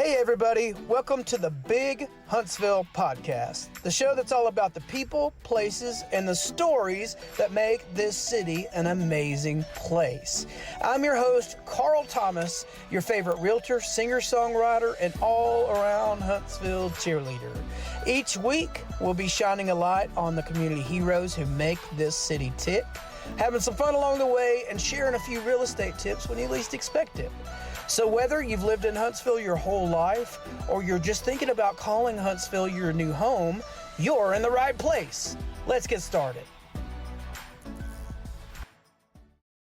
Hey everybody, welcome to the Big Huntsville Podcast, the show that's all about the people, places, and the stories that make this city an amazing place. I'm your host, Carl Thomas, your favorite realtor, singer-songwriter, and all-around Huntsville cheerleader. Each week, we'll be shining a light on the community heroes who make this city tick, having some fun along the way, and sharing a few real estate tips when you least expect it. So whether you've lived in Huntsville your whole life or you're just thinking about calling Huntsville your new home, you're in the right place. Let's get started.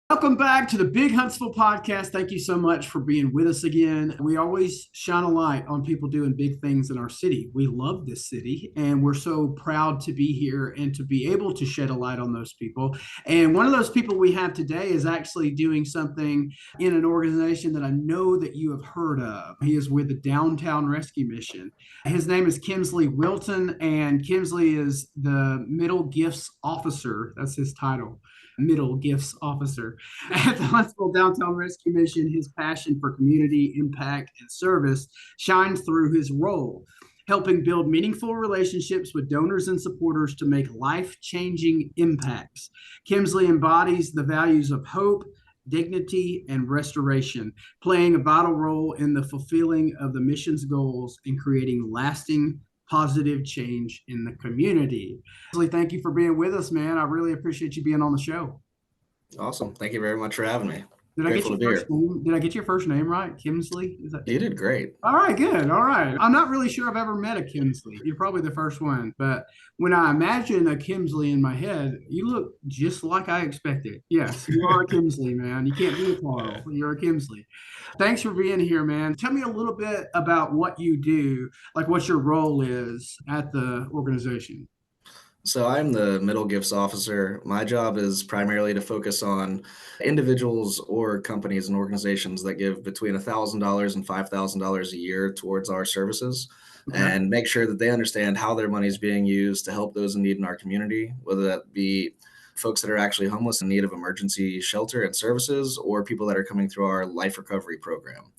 Welcome back to the Big Huntsville Podcast. Thank you so much for being with us again. We always shine a light on people doing big things in our city. We love this city, and we're so proud to be here and to be able to shed a light on those people. And one of those people we have today is actually doing something in an organization that I know that you have heard of. He is with the Downtown Rescue Mission. His name is Kemsley Wilton, and Kemsley is the Middle Gifts Officer. That's his title. Middle Gifts Officer at the Huntsville Downtown Rescue Mission. His passion for community impact and service shines through his role, helping build meaningful relationships with donors and supporters to make life-changing impacts. Kemsley embodies the values of hope, dignity, and restoration, playing a vital role in the fulfilling of the mission's goals and creating lasting positive change in the community. Thank you for being with us, man. I really appreciate you being on the show. Awesome. Thank you very much for having me. Did I get your first name right? Kemsley? You did great. All right, good. All right. I'm not really sure I've ever met a Kemsley. You're probably the first one. But when I imagine a Kemsley in my head, you look just like I expected. Yes, you are a Kemsley, man. You can't be a Carl. You're a Kemsley. Thanks for being here, man. Tell me a little bit about what you do, like what your role is at the organization. So I'm the Middle Gifts Officer. My job is primarily to focus on individuals or companies and organizations that give between $1,000 and $5,000 a year towards our services, and make sure that they understand how their money is being used to help those in need in our community, whether that be folks that are actually homeless in need of emergency shelter and services, or people that are coming through our life recovery program.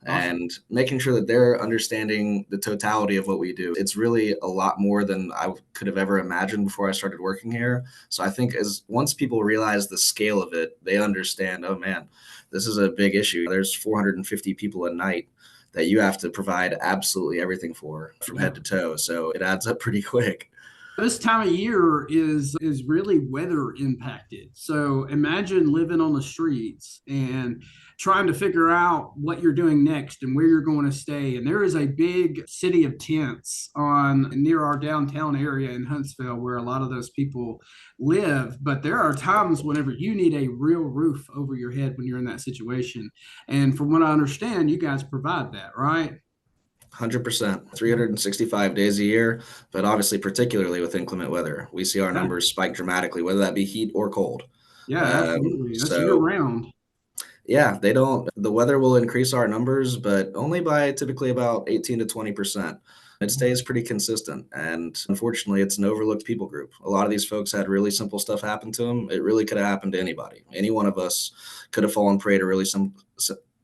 And making sure that they're understanding the totality of what we do. It's really a lot more than I could have ever imagined before I started working here. So I think once people realize the scale of it, they understand, oh man, this is a big issue. There's 450 people a night that you have to provide absolutely everything for from head to toe. So it adds up pretty quick. This time of year is really weather impacted. So imagine living on the streets and trying to figure out what you're doing next and where you're going to stay. And there is a big city of tents near our downtown area in Huntsville where a lot of those people live. But there are times whenever you need a real roof over your head when you're in that situation. And from what I understand, you guys provide that, right? 100%, 365 days a year, but obviously particularly with inclement weather, we see our numbers spike dramatically, whether that be heat or cold. Yeah, absolutely. That's year round. Yeah, the weather will increase our numbers, but only by typically about 18 to 20%. It stays pretty consistent. And unfortunately, it's an overlooked people group. A lot of these folks had really simple stuff happen to them. It really could have happened to anybody. Any one of us could have fallen prey to really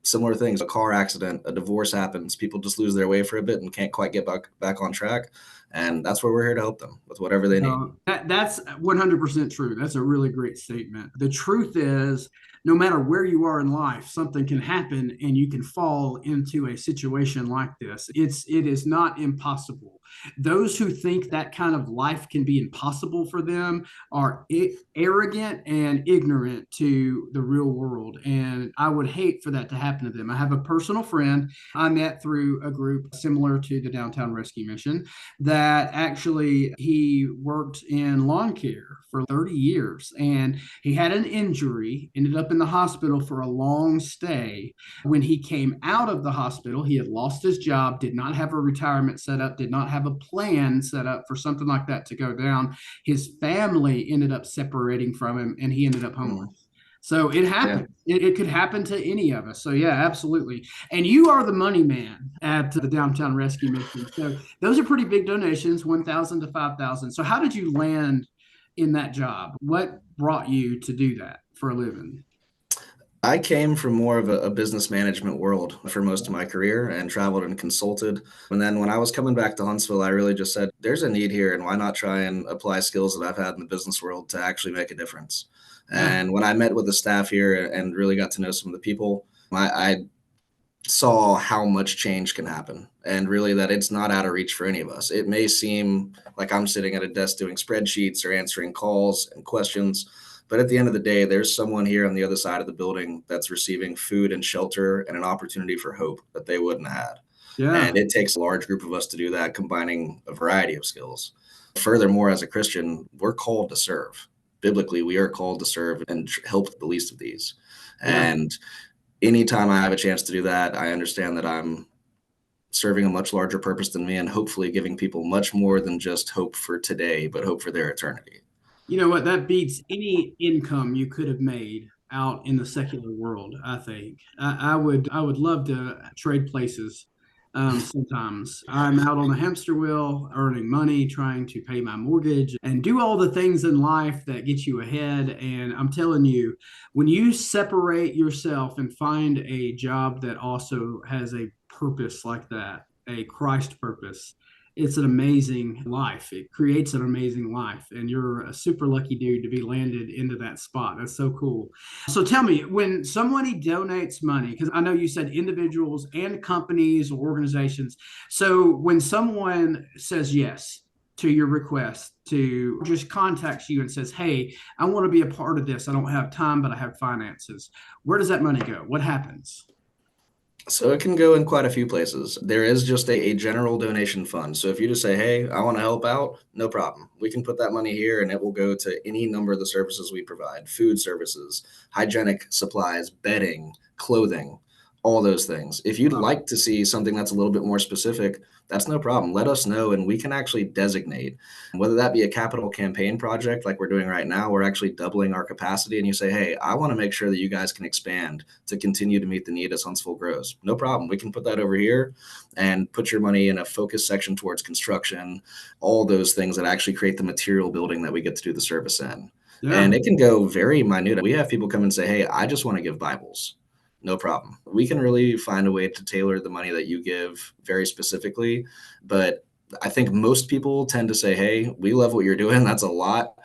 similar things. A car accident, a divorce happens, people just lose their way for a bit and can't quite get back on track. And that's where we're here to help them with whatever they need. That's 100% true. That's a really great statement. The truth is, no matter where you are in life, something can happen and you can fall into a situation like this. It is not impossible. Those who think that kind of life can be impossible for them are arrogant and ignorant to the real world. And I would hate for that to happen to them. I have a personal friend I met through a group similar to the Downtown Rescue Mission that actually he worked in lawn care for 30 years. And he had an injury, ended up in the hospital for a long stay. When he came out of the hospital, he had lost his job, did not have a retirement set up, did not have a plan set up for something like that to go down. His family ended up separating from him and he ended up homeless. So it happened. Yeah. It could happen to any of us. So yeah, absolutely. And you are the money man at the Downtown Rescue Mission. So those are pretty big donations, 1,000 to 5,000. So how did you land in that job? What brought you to do that for a living? I came from more of a business management world for most of my career and traveled and consulted. And then when I was coming back to Huntsville, I really just said, there's a need here, and why not try and apply skills that I've had in the business world to actually make a difference? Yeah. And when I met with the staff here and really got to know some of the people, I saw how much change can happen, and really that it's not out of reach for any of us. It may seem like I'm sitting at a desk doing spreadsheets or answering calls and questions, but at the end of the day, there's someone here on the other side of the building that's receiving food and shelter and an opportunity for hope that they wouldn't have had. Yeah. And it takes a large group of us to do that, combining a variety of skills. Furthermore, as a Christian, we're called to serve. Biblically, we are called to serve and help the least of these. Yeah. And anytime I have a chance to do that, I understand that I'm serving a much larger purpose than me and hopefully giving people much more than just hope for today, but hope for their eternity. You know what? That beats any income you could have made out in the secular world, I think. I would love to trade places. Sometimes I'm out on the hamster wheel, earning money, trying to pay my mortgage and do all the things in life that get you ahead. And I'm telling you, when you separate yourself and find a job that also has a purpose like that, a Christ purpose, it's an amazing life. It creates an amazing life. And you're a super lucky dude to be landed into that spot. That's so cool. So tell me, when somebody donates money, because I know you said individuals and companies or organizations. So when someone says yes to your request, to just contacts you and says, hey, I want to be a part of this. I don't have time, but I have finances. Where does that money go? What happens? So it can go in quite a few places. There is just a general donation fund. So if you just say, hey, I want to help out, no problem. We can put that money here and it will go to any number of the services we provide: food services, hygienic supplies, bedding, clothing, all those things. If you'd Oh, like to see something that's a little bit more specific, that's no problem. Let us know and we can actually designate. Whether that be a capital campaign project like we're doing right now, we're actually doubling our capacity, and you say, hey, I want to make sure that you guys can expand to continue to meet the need as Huntsville grows. No problem. We can put that over here and put your money in a focus section towards construction, all those things that actually create the material building that we get to do the service in. yeah. And it can go very minute. We have people come and say, hey, I just want to give Bibles. No problem. We can really find a way to tailor the money that you give very specifically. But I think most people tend to say, hey, we love what you're doing. That's a lot.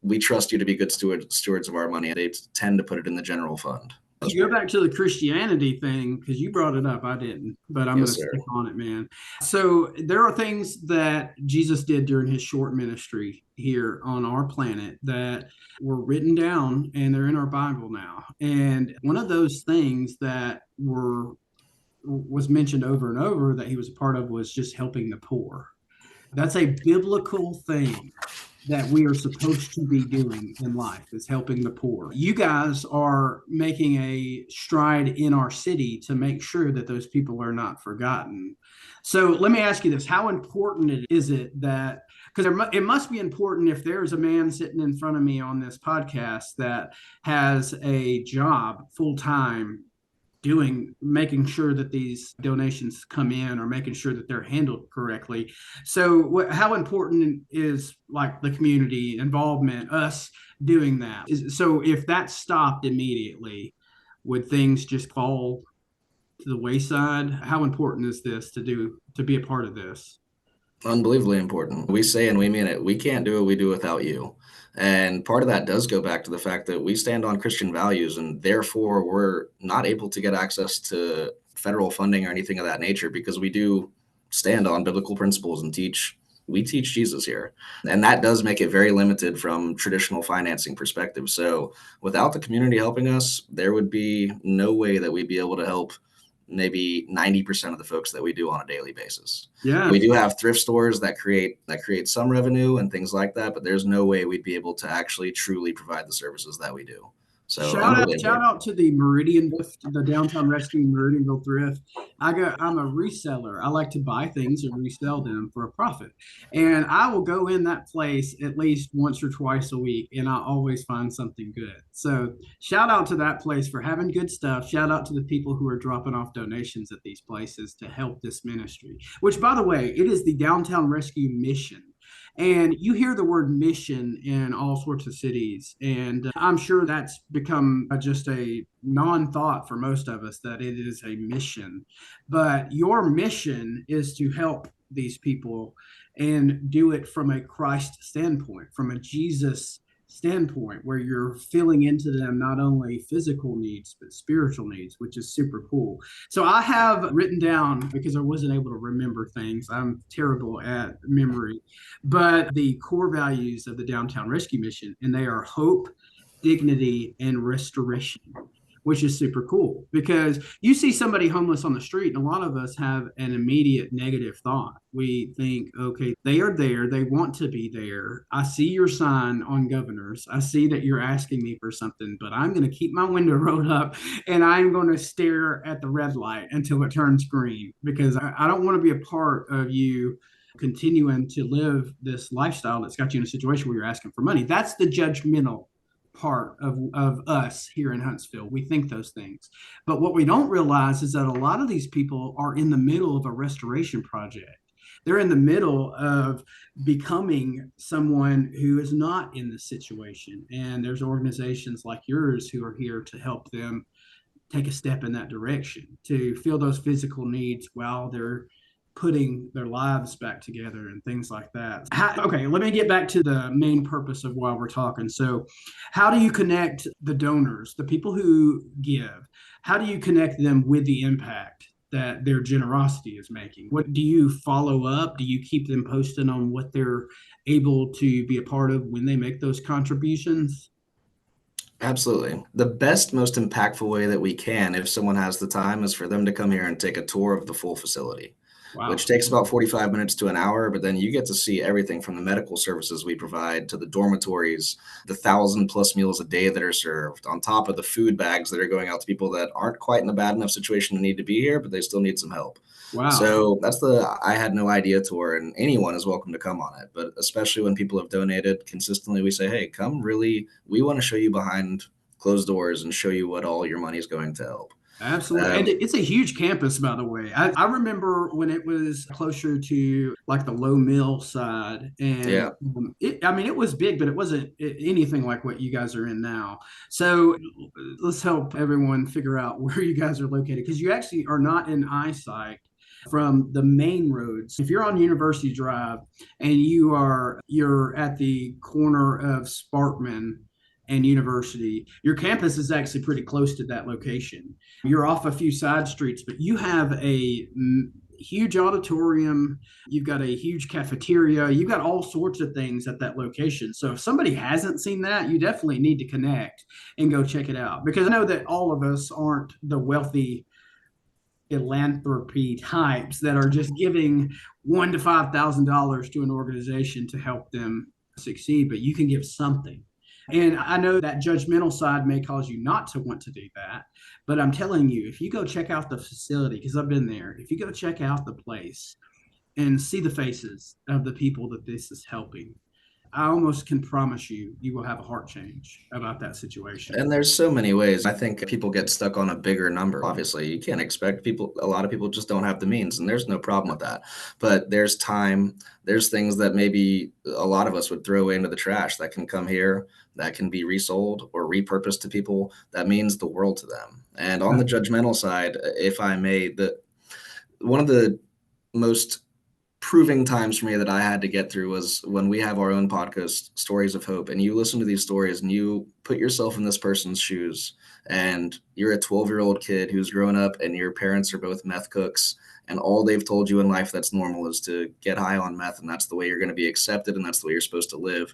We trust you to be good stewards of our money. They tend to put it in the general fund. To go back to the Christianity thing, because you brought it up, I didn't, but I'm going Yes, to stick sir. on it, man. So there are things that Jesus did during his short ministry here on our planet that were written down and they're in our Bible now. And one of those things that were was mentioned over and over that he was a part of was just helping the poor. That's a biblical thing that we are supposed to be doing in life, is helping the poor. You guys are making a stride in our city to make sure that those people are not forgotten. So let me ask you this: how important is it that, because it must be important if there's a man sitting in front of me on this podcast that has a job full time making sure that these donations come in or making sure that they're handled correctly. So how important is like the community involvement, us doing that? So if that stopped immediately, would things just fall to the wayside? How important is this to be a part of this? Unbelievably important. We say and we mean it. We can't do what we do without you. And part of that does go back to the fact that we stand on Christian values, and therefore we're not able to get access to federal funding or anything of that nature because we do stand on biblical principles and we teach Jesus here. And that does make it very limited from traditional financing perspective. So without the community helping us, there would be no way that we'd be able to help maybe 90% of the folks that we do on a daily basis. Yeah. We do have thrift stores that create some revenue and things like that, but there's no way we'd be able to actually truly provide the services that we do. So Shout unbelievable. out to the Meridian Thrift, the Downtown Rescue Meridianville Thrift. I'm a reseller. I like to buy things and resell them for a profit. And I will go in that place at least once or twice a week, and I always find something good. So shout out to that place for having good stuff. Shout out to the people who are dropping off donations at these places to help this ministry. Which, by the way, it is the Downtown Rescue Mission. And you hear the word mission in all sorts of cities. And I'm sure that's become just a non thought for most of us that it is a mission. But your mission is to help these people and do it from a Christ standpoint, from a Jesus standpoint, where you're filling into them not only physical needs, but spiritual needs, which is super cool. So I have written down, because I wasn't able to remember things, I'm terrible at memory, but the core values of the Downtown Rescue Mission, and they are hope, dignity, and restoration, which is super cool because you see somebody homeless on the street, and a lot of us have an immediate negative thought. We think, okay, they are there, they want to be there. I see your sign on Governors. I see that you're asking me for something, but I'm going to keep my window rolled up and I'm going to stare at the red light until it turns green because I don't want to be a part of you continuing to live this lifestyle that's got you in a situation where you're asking for money. That's the judgmental part of us here in Huntsville. We think those things. But what we don't realize is that a lot of these people are in the middle of a restoration project. They're in the middle of becoming someone who is not in this situation. And there's organizations like yours who are here to help them take a step in that direction, to fill those physical needs while they're putting their lives back together and things like that. Okay, let me get back to the main purpose of why we're talking. So, how do you connect the donors, the people who give? How do you connect them with the impact that their generosity is making? What do you follow up? Do you keep them posted on what they're able to be a part of when they make those contributions? Absolutely. The best, most impactful way that we can, if someone has the time, is for them to come here and take a tour of the full facility, which Wow. takes about 45 minutes to an hour. But then you get to see everything from the medical services we provide to the dormitories, the 1,000+ meals a day that are served, on top of the food bags that are going out to people that aren't quite in a bad enough situation to need to be here, but they still need some help. Wow. So that's the I Had No Idea tour, and anyone is welcome to come on it. But especially when people have donated consistently, we say, hey, come really, we want to show you behind closed doors and show you what all your money is going to help. Absolutely. And Um, it's a huge campus, by the way. I remember when it was closer to like the low mill side. And yeah, I mean, it was big, but it wasn't anything like what you guys are in now. So let's help everyone figure out where you guys are located because you actually are not in eyesight from the main roads. If you're on University Drive and you're at the corner of Sparkman and University, your campus is actually pretty close to that location. You're off a few side streets, but you have a huge auditorium. You've got a huge cafeteria. You've got all sorts of things at that location. So if somebody hasn't seen that, you definitely need to connect and go check it out because I know that all of us aren't the wealthy philanthropy types that are just giving $1,000 to $5,000 to an organization to help them succeed, but you can give something. And I know that judgmental side may cause you not to want to do that, but I'm telling you, if you go check out the facility, because I've been there, if you go check out the place and see the faces of the people that this is helping, I almost can promise you, you will have a heart change about that situation. and there's so many ways. I think people get stuck on a bigger number. Obviously, you can't expect people, a lot of people just don't have the means, and there's no problem with that. But there's time, there's things that maybe a lot of us would throw away into the trash that can come here, that can be resold or repurposed to people. That means the world to them. And on the judgmental side, if I may, the one of the most proving times for me that I had to get through was when we have our own podcast, Stories of Hope, and you listen to these stories and you put yourself in this person's shoes, and you're a 12-year-old kid who's grown up and your parents are both meth cooks, and all they've told you in life that's normal is to get high on meth, and that's the way you're going to be accepted, and that's the way you're supposed to live.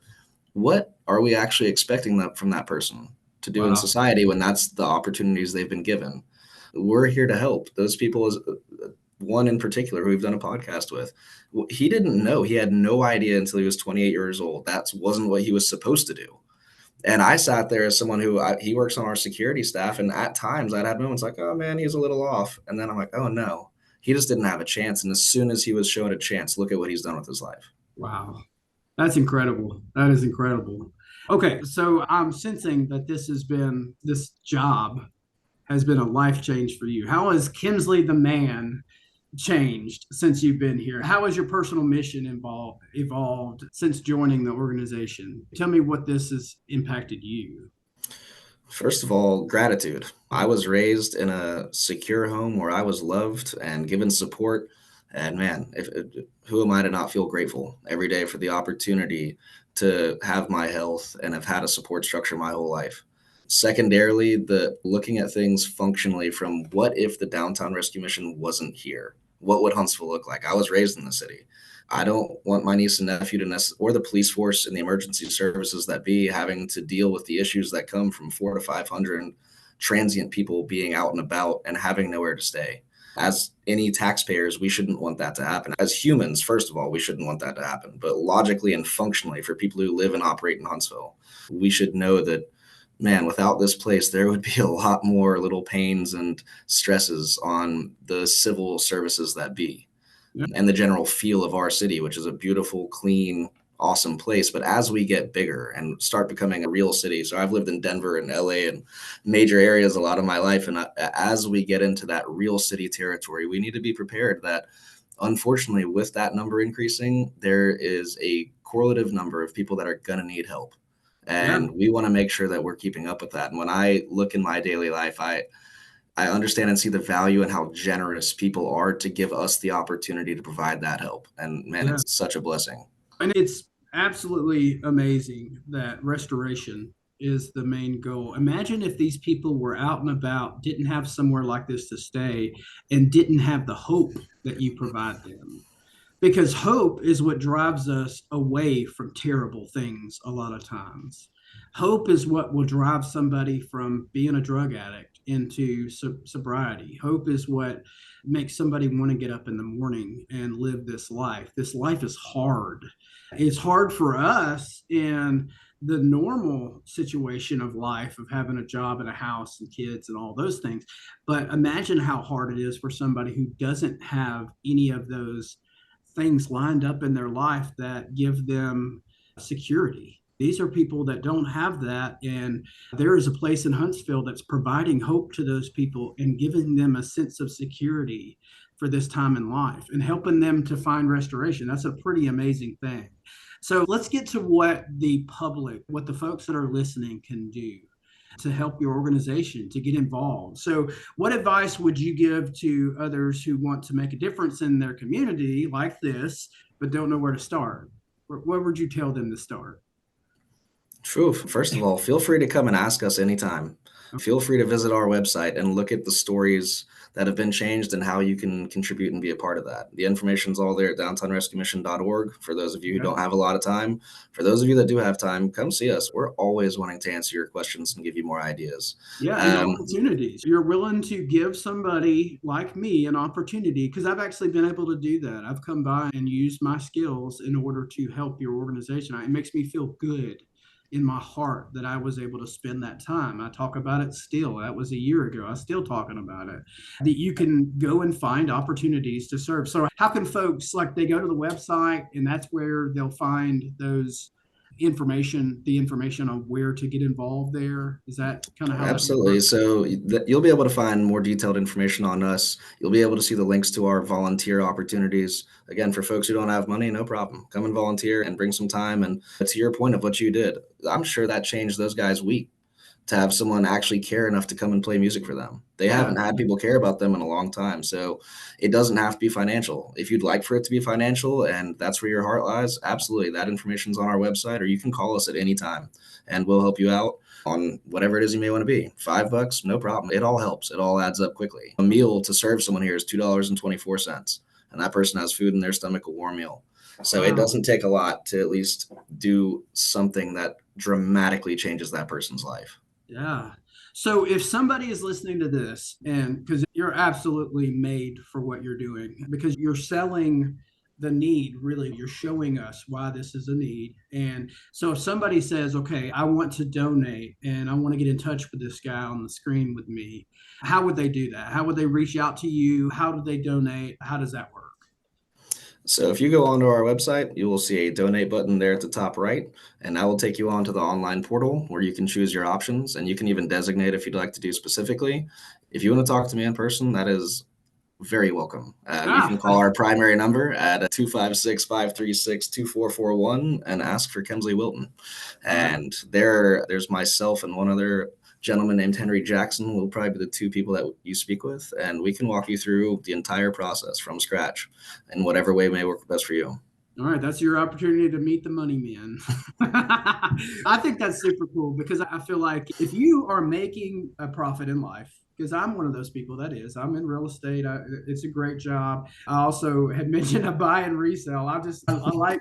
What are we actually expecting that from that person to do in Wow. society when that's the opportunities they've been given? We're here to help those people. Is one in particular who we've done a podcast with. He didn't know. He had no idea until he was 28 years old. That wasn't what he was supposed to do. And I sat there as someone he works on our security staff. And at times I'd have moments like, oh man, he's a little off. And then I'm like, oh no, he just didn't have a chance. And as soon as he was shown a chance, look at what he's done with his life. Wow. That's incredible. That is incredible. Okay, so I'm sensing that this job has been a life change for you. How has Kinsley the man changed since you've been here? How has your personal mission evolved since joining the organization? Tell me what this has impacted you. First of all, gratitude. I was raised in a secure home where I was loved and given support. And man, who am I to not feel grateful every day for the opportunity to have my health and have had a support structure my whole life? Secondarily, the looking at things functionally from what if the Downtown Rescue Mission wasn't here? What would Huntsville look like? I was raised in the city. I don't want my niece and nephew or the police force and the emergency services that be having to deal with the issues that come from 4 to 500 transient people being out and about and having nowhere to stay. As any taxpayers, we shouldn't want that to happen. As humans, first of all, we shouldn't want that to happen. But logically and functionally, for people who live and operate in Huntsville, we should know that, man, without this place, there would be a lot more little pains and stresses on the civil services that be Yeah. and the general feel of our city, which is a beautiful, clean, awesome place. But as we get bigger and start becoming a real city, so I've lived in Denver and LA and major areas a lot of my life. And as we get into that real city territory, we need to be prepared that unfortunately, with that number increasing, there is a correlative number of people that are going to need help. Yeah. And we want to make sure that we're keeping up with that. And when I look in my daily life, I understand and see the value and how generous people are to give us the opportunity to provide that help. And man, Yeah. it's such a blessing. And it's absolutely amazing that restoration is the main goal. Imagine if these people were out and about, didn't have somewhere like this to stay, and didn't have the hope that you provide them. Because hope is what drives us away from terrible things a lot of times. Hope is what will drive somebody from being a drug addict into sobriety. Hope is what makes somebody want to get up in the morning and live this life. This life is hard. It's hard for us in the normal situation of life of having a job and a house and kids and all those things. But imagine how hard it is for somebody who doesn't have any of those things lined up in their life that give them security. These are people that don't have that. And there is a place in Huntsville that's providing hope to those people and giving them a sense of security for this time in life and helping them to find restoration. That's a pretty amazing thing. So let's get to what the public, what the folks that are listening can do to help your organization to get involved. So, what advice would you give to others who want to make a difference in their community like this, but don't know where to start? Where would you tell them to start? True. First of all, feel free to come and ask us anytime. Feel free to visit our website and look at the stories that have been changed and how you can contribute and be a part of that. The information's all there at downtownrescuemission.org for those of you who Okay. don't have a lot of time. For those of you that do have time, come see us. We're always wanting to answer your questions and give you more ideas. Yeah, and Um, opportunities. You're willing to give somebody like me an opportunity because I've actually been able to do that. I've come by and used my skills in order to help your organization. It makes me feel good in my heart that I was able to spend that time. I talk about it still. That was a year ago. I'm still talking about it. That you can go and find opportunities to serve. So how can folks like they go to the website and that's where they'll find those the information on where to get involved there? Is that kind of how that Absolutely. works? So you'll be able to find more detailed information on us. You'll be able to see the links to our volunteer opportunities. Again, for folks who don't have money, no problem. Come and volunteer and bring some time. And to your point of what you did, I'm sure that changed those guys' week to have someone actually care enough to come and play music for them. They Yeah. haven't had people care about them in a long time. So it doesn't have to be financial. If you'd like for it to be financial and that's where your heart lies, absolutely. That information's on our website, or you can call us at any time and we'll help you out on whatever it is you may want to be. $5, no problem. It all helps. It all adds up quickly. A meal to serve someone here is $2.24, and that person has food in their stomach, a warm meal. So it Wow. doesn't take a lot to at least do something that dramatically changes that person's life. Yeah. So if somebody is listening to this, and because you're absolutely made for what you're doing, because you're selling the need, really, you're showing us why this is a need. And so if somebody says, okay, I want to donate and I want to get in touch with this guy on the screen with me, how would they do that? How would they reach out to you? How do they donate? How does that work? So if you go onto our website, you will see a donate button there at the top right, and that will take you onto the online portal where you can choose your options and you can even designate if you'd like to do specifically. If you want to talk to me in person, that is very welcome. You can call our primary number at 256-536-2441 and ask for Kemsley Wilton. And there's myself and one other gentleman named Henry Jackson will probably be the two people that you speak with, and we can walk you through the entire process from scratch in whatever way may work best for you. All right, that's your opportunity to meet the money man. I think that's super cool because I feel like if you are making a profit in life, because I'm one of those people that is, I'm in real estate. It's a great job. I also had mentioned a buy and resell. I like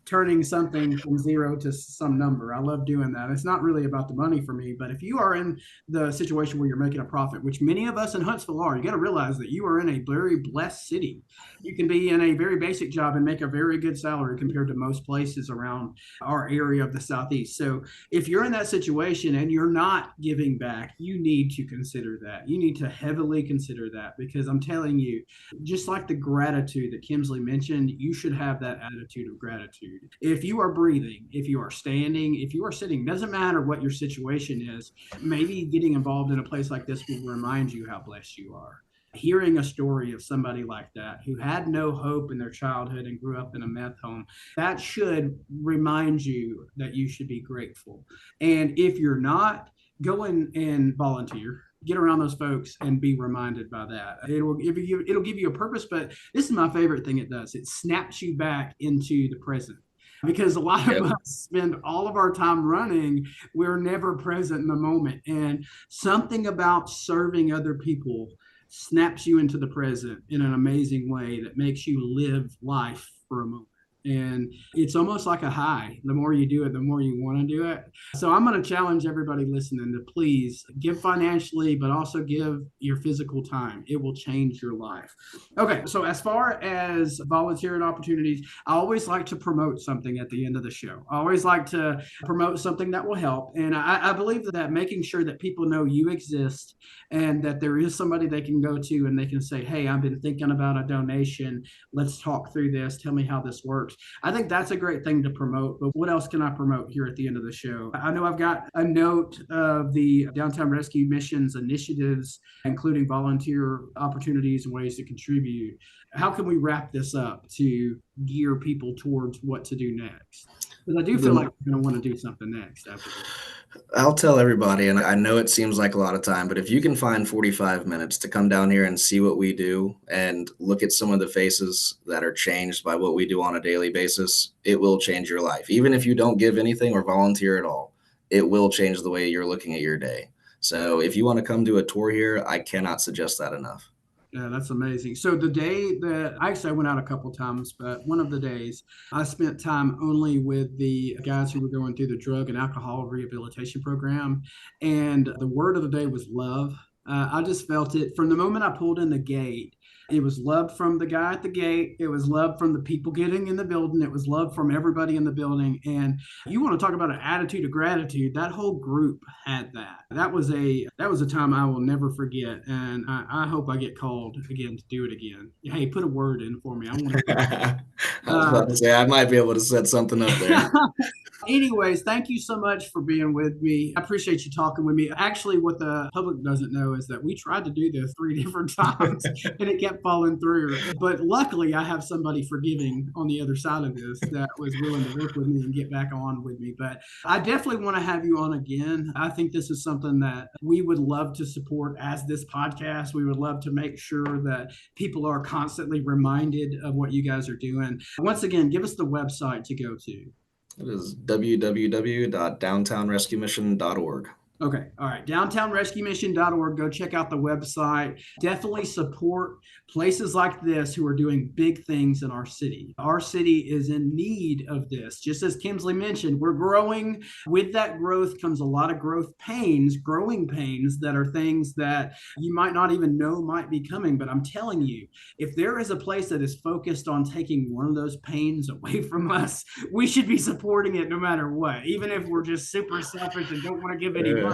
turning something from zero to some number. I love doing that. It's not really about the money for me, but if you are in the situation where you're making a profit, which many of us in Huntsville are, you got to realize that you are in a very blessed city. You can be in a very basic job and make a very good salary compared to most places around our area of the Southeast. So if you're in that situation and you're not giving back, you need to consider that. You need to heavily consider that, because I'm telling you, just like the gratitude that Kemsley mentioned, you should have that attitude of gratitude. If you are breathing, if you are standing, if you are sitting, doesn't matter what your situation is, maybe getting involved in a place like this will remind you how blessed you are. Hearing a story of somebody like that who had no hope in their childhood and grew up in a meth home, that should remind you that you should be grateful. And if you're not, go in and volunteer. Get around those folks and be reminded by that. It'll give you a purpose, but this is my favorite thing it does. It snaps you back into the present. Because a lot of us spend all of our time running, we're never present in the moment. And something about serving other people snaps you into the present in an amazing way that makes you live life for a moment. And it's almost like a high. The more you do it, the more you want to do it. So I'm going to challenge everybody listening to please give financially, but also give your physical time. It will change your life. Okay, so as far as volunteering opportunities, I always like to promote something at the end of the show. I always like to promote something that will help. And I believe that making sure that people know you exist and that there is somebody they can go to and they can say, hey, I've been thinking about a donation. Let's talk through this. Tell me how this works. I think that's a great thing to promote, but what else can I promote here at the end of the show? I know I've got a note of the Downtown Rescue Mission's initiatives, including volunteer opportunities and ways to contribute. How can we wrap this up to gear people towards what to do next? Because I do feel like we're going to want to do something next after this. I'll tell everybody, and I know it seems like a lot of time, but if you can find 45 minutes to come down here and see what we do and look at some of the faces that are changed by what we do on a daily basis, it will change your life. Even if you don't give anything or volunteer at all, it will change the way you're looking at your day. So if you want to come do a tour here, I cannot suggest that enough. Yeah, that's amazing. So the day that I went out a couple times, but one of the days I spent time only with the guys who were going through the drug and alcohol rehabilitation program. And the word of the day was love. I just felt it from the moment I pulled in the gate. It was love from the guy at the gate. It was love from the people getting in the building. It was love from everybody in the building. And you want to talk about an attitude of gratitude. That whole group had that. That was a time I will never forget. And I hope I get called again to do it again. Hey, put a word in for me. I want to. I was about to say I might be able to set something up there. Anyways, thank you so much for being with me. I appreciate you talking with me. Actually, what the public doesn't know is that we tried to do this 3 different times and it kept falling through. But luckily, I have somebody forgiving on the other side of this that was willing to work with me and get back on with me. But I definitely want to have you on again. I think this is something that we would love to support as this podcast. We would love to make sure that people are constantly reminded of what you guys are doing. Once again, give us the website to go to. It is www.downtownrescuemission.org. Okay. All right. Downtownrescuemission.org. Go check out the website. Definitely support places like this who are doing big things in our city. Our city is in need of this. Just as Kemsley mentioned, we're growing. With that growth comes a lot of growing pains that are things that you might not even know might be coming. But I'm telling you, if there is a place that is focused on taking one of those pains away from us, we should be supporting it no matter what. Even if we're just super selfish and don't want to give any money,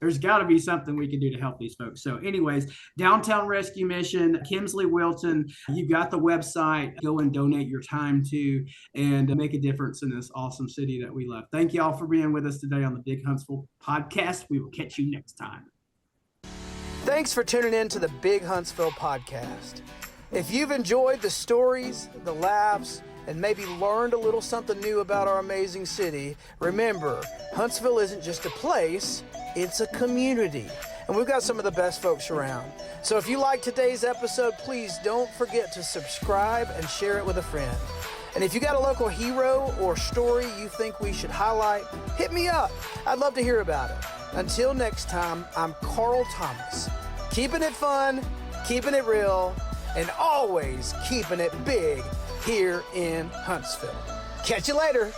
there's got to be something we can do to help these folks. So anyways, Downtown Rescue Mission, Kemsley Wilton, you got the website. Go and donate your time to and make a difference in this awesome city that we love. Thank you all for being with us today on the Big Huntsville podcast. We will catch you next time. Thanks for tuning in to the Big Huntsville podcast. If you've enjoyed the stories, the laughs, and maybe learned a little something new about our amazing city, remember, Huntsville isn't just a place, it's a community. And we've got some of the best folks around. So if you like today's episode, please don't forget to subscribe and share it with a friend. And if you got a local hero or story you think we should highlight, hit me up. I'd love to hear about it. Until next time, I'm Carl Thomas. Keeping it fun, keeping it real, and always keeping it big here in Huntsville. Catch you later.